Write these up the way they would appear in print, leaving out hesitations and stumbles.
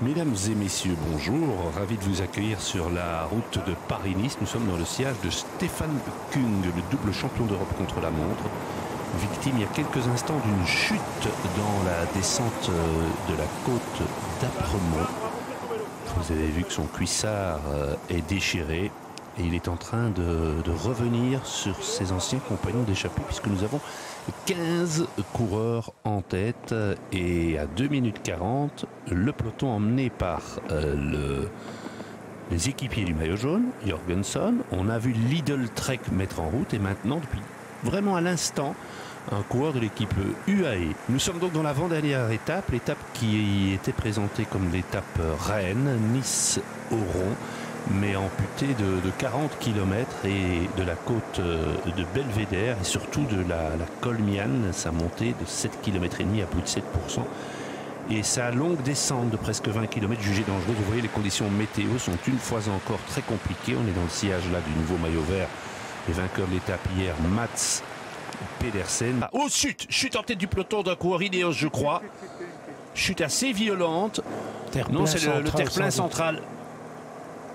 Mesdames et messieurs, bonjour. Ravi de vous accueillir sur la route de Paris-Nice. Nous sommes dans le sillage de Stéphane Kung, le double champion d'Europe contre la montre. Victime il y a quelques instants d'une chute dans la descente de la côte d'Apremont. Vous avez vu que son cuissard est déchiré et il est en train de revenir sur ses anciens compagnons d'échappée puisque nous avons 15 coureurs en tête et à 2 minutes 40, le peloton emmené par les équipiers du maillot jaune, Jorgenson. On a vu Lidl Trek mettre en route et maintenant, depuis vraiment à l'instant, un coureur de l'équipe UAE. Nous sommes donc dans l'avant-dernière étape, l'étape qui était présentée comme l'étape Rennes, Nice-Oron, mais amputée de 40 km et de la côte de Belvédère et surtout de la Colmiane, sa montée de 7 km et demi à plus de 7%. Et sa longue descente de presque 20 km jugée dangereuse. Vous voyez, les conditions météo sont une fois encore très compliquées. On est dans le sillage là du nouveau maillot vert. Les vainqueurs de l'étape hier, Mats Pedersen. Oh, chute en tête du peloton d'un coureur Ineos, je crois. Chute assez violente. Non, c'est le terre-plein central.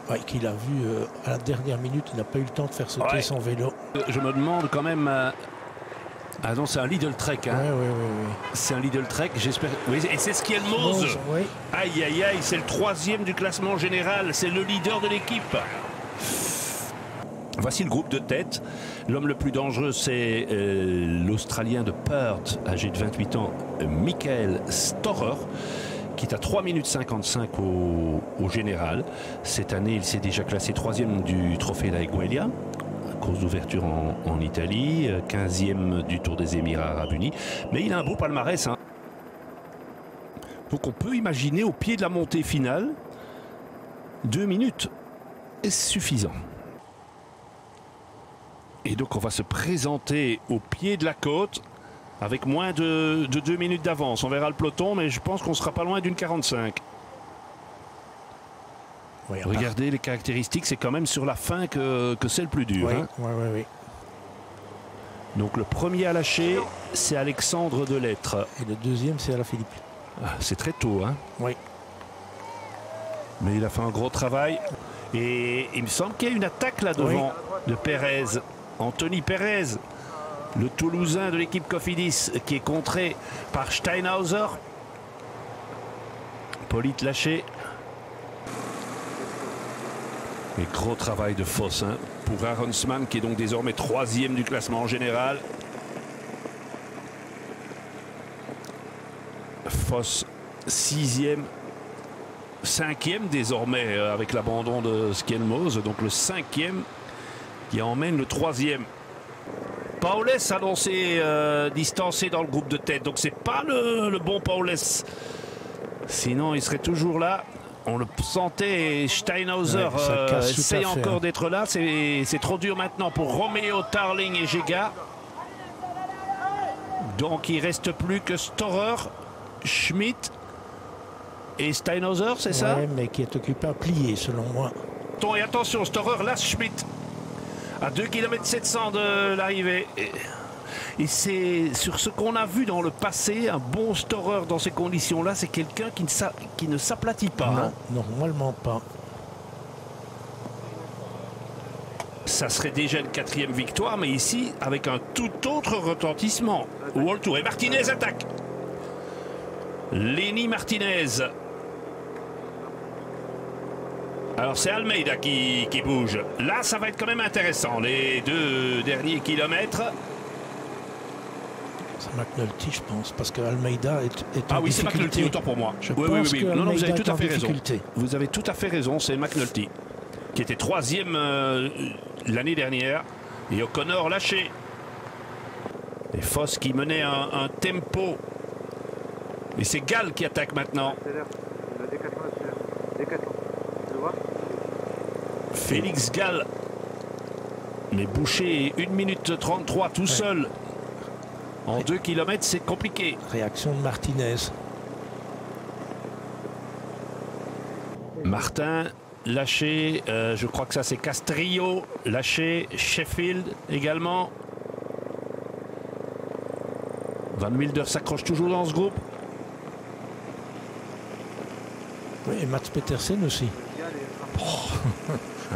Ouais, qu'il a vu à la dernière minute, il n'a pas eu le temps de faire sauter son vélo. Je me demande quand même. Ah non, c'est un Lidl Trek. Hein. Oui. C'est un Lidl Trek, j'espère. Oui, et c'est Skelmose. Oui. Aïe, aïe, aïe, c'est le 3e du classement général. C'est le leader de l'équipe. Voici le groupe de tête. L'homme le plus dangereux, c'est l'Australien de Perth, âgé de 28 ans, Michael Storer, qui est à 3 minutes 55 au général. Cette année, il s'est déjà classé 3e du trophée La Egualia, course d'ouverture en Italie, 15e du Tour des Émirats Arabes Unis. Mais il a un beau palmarès. Hein. Donc on peut imaginer au pied de la montée finale, 2 minutes est suffisant. Et donc on va se présenter au pied de la côte avec moins de 2 minutes d'avance. On verra le peloton, mais je pense qu'on sera pas loin d'une 45. Oui, regardez les caractéristiques, c'est quand même sur la fin que c'est le plus dur. Oui, hein. oui. Donc le premier à lâcher, c'est Alexandre Delettre. Et le deuxième, c'est Alaphilippe. C'est très tôt. Hein. Oui. Mais il a fait un gros travail. Et il me semble qu'il y a une attaque là devant de Pérez. Anthony Pérez, le Toulousain de l'équipe Cofidis, qui est contré par Steinhauser. Polite lâché. Et gros travail de Foss pour Aronsman, qui est donc désormais 3e du classement général. Foss 6e, 5e désormais avec l'abandon de Skelmose, donc le 5e qui emmène le 3e. Paules annoncé distancé dans le groupe de tête, donc c'est pas le bon Paules. Sinon il serait toujours là. On le sentait, Steinhauser essaye encore d'être là. C'est trop dur maintenant pour Romeo, Tarling et Gega. Donc il reste plus que Storer, Schmidt et Steinhauser, c'est ça? Oui, mais qui est occupé à plier selon moi. Et attention, Storer lâche Schmidt à 2 km 700 de l'arrivée. Et c'est sur ce qu'on a vu dans le passé, un bon Storer dans ces conditions-là, c'est quelqu'un qui ne s'aplatit pas. Non, hein. normalement pas. Ça serait déjà une 4e victoire, mais ici, avec un tout autre retentissement. World Tour. Et Martinez attaque. Lenny Martinez. Alors c'est Almeida qui bouge. Là, ça va être quand même intéressant. Les 2 derniers kilomètres. C'est McNulty, je pense, parce que Almeida est ah oui, c'est McNulty, autant pour moi. Oui. Non, vous avez tout à fait raison. Vous avez tout à fait raison, c'est McNulty, qui était 3e l'année dernière. Et O'Connor lâché. Et Foss qui menait un tempo. Et c'est Gall qui attaque maintenant. Félix Gall. Mais Boucher, 1 minute 33 tout seul. En 2 km, c'est compliqué. Réaction de Martinez. Martin lâché. Je crois que ça c'est Castrillo lâché. Sheffield également. Van Wilder s'accroche toujours dans ce groupe. Oui, et Mats Petersen aussi.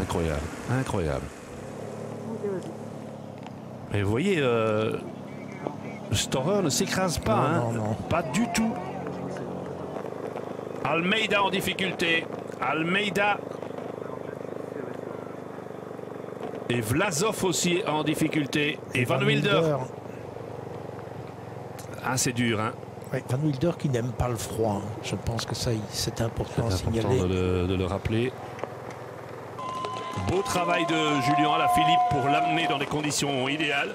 Incroyable, incroyable. Mais vous voyez, Storer ne s'écrase pas, Non, hein, non, non. pas du tout. Almeida en difficulté. Almeida. Et Vlasov aussi en difficulté. Et Van Wilder. Ah, c'est dur, hein. Oui, Van Wilder qui n'aime pas le froid. Hein. Je pense que ça, c'est important à C'est important signaler. de le rappeler. Beau travail de Julien Alaphilippe pour l'amener dans des conditions idéales.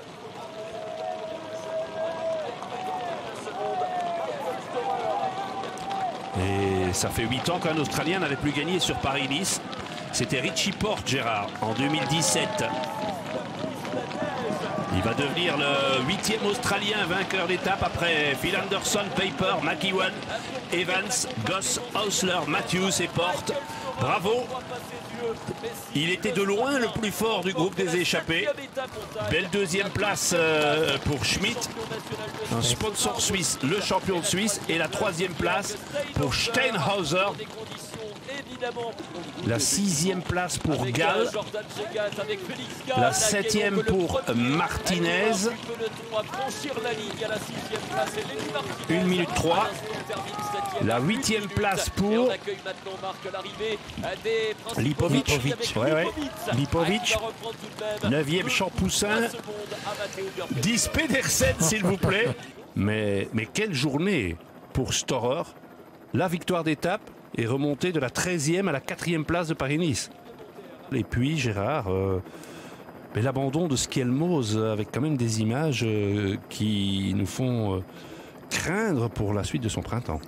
Et ça fait 8 ans qu'un Australien n'avait plus gagné sur Paris-Nice. C'était Richie Porte, Gérard, en 2017. Il va devenir le 8e Australien vainqueur d'étape après Phil Anderson, Paper, McEwan, Evans, Goss, Hausler, Matthews et Porte. Bravo! Il était de loin le plus fort du groupe des échappés. Belle deuxième place pour Schmidt, un sponsor suisse, le champion de Suisse. Et la troisième place pour Steinhauser. La 6e place pour Gall. La 7e pour Martinez. 1 minute 3. La 8e place pour Lipovic. Lipovic. 9e Champoussin. 10 Pedersen, s'il vous plaît. Mais quelle journée pour Storer. La victoire d'étape est remontée de la 13e à la 4e place de Paris-Nice. Et puis Gérard, mais l'abandon de Skelmose avec quand même des images qui nous font craindre pour la suite de son printemps.